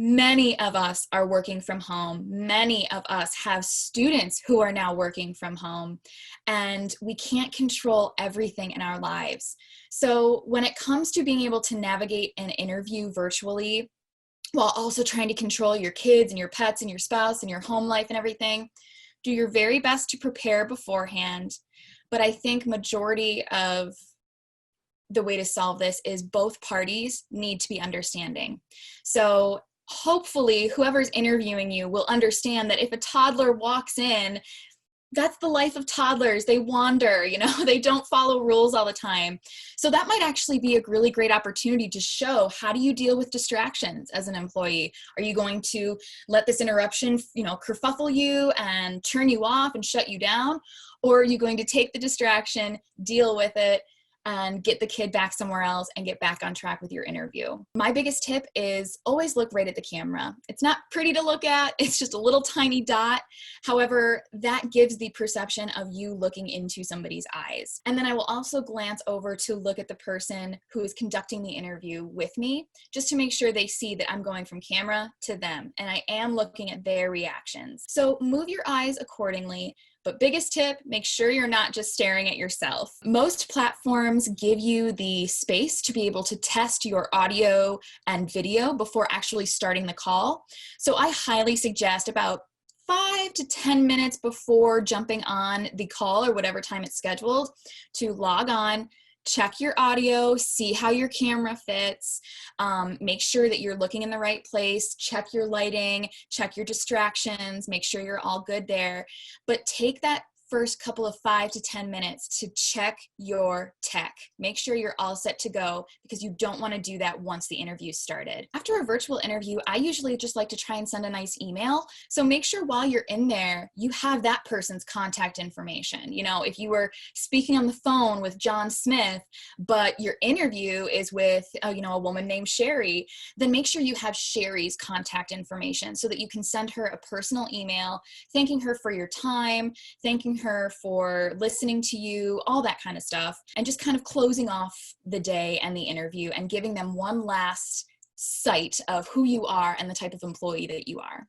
Many of us are working from home. Many of us have students who are now working from home, and we can't control everything in our lives. So when it comes to being able to navigate an interview virtually, while also trying to control your kids and your pets and your spouse and your home life and everything, do your very best to prepare beforehand. But I think majority of the way to solve this is both parties need to be understanding. So hopefully whoever's interviewing you will understand that if a toddler walks in, that's the life of toddlers. They wander, they don't follow rules all the time. So that might actually be a really great opportunity to show, how do you deal with distractions as an employee? Are you going to let this interruption, kerfuffle you and turn you off and shut you down? Or are you going to take the distraction, deal with it, and get the kid back somewhere else and get back on track with your interview? My biggest tip is always look right at the camera. It's not pretty to look at. It's just a little tiny dot. However, that gives the perception of you looking into somebody's eyes. And then I will also glance over to look at the person who is conducting the interview with me, just to make sure they see that I'm going from camera to them and I am looking at their reactions. So move your eyes accordingly. But biggest tip, make sure you're not just staring at yourself. Most platforms give you the space to be able to test your audio and video before actually starting the call. So I highly suggest about 5 to 10 minutes before jumping on the call or whatever time it's scheduled to log on, check your audio, see how your camera fits, make sure that you're looking in the right place, check your lighting, check your distractions, make sure you're all good there. But take that first couple of 5 to 10 minutes to check your tech. Make sure you're all set to go, because you don't want to do that once the interview started. After a virtual interview, I usually just like to try and send a nice email. So make sure while you're in there, you have that person's contact information. If you were speaking on the phone with John Smith, but your interview is with, a woman named Sherry, then make sure you have Sherry's contact information so that you can send her a personal email, thanking her for your time, thanking her for listening to you, all that kind of stuff, and just kind of closing off the day and the interview and giving them one last sight of who you are and the type of employee that you are.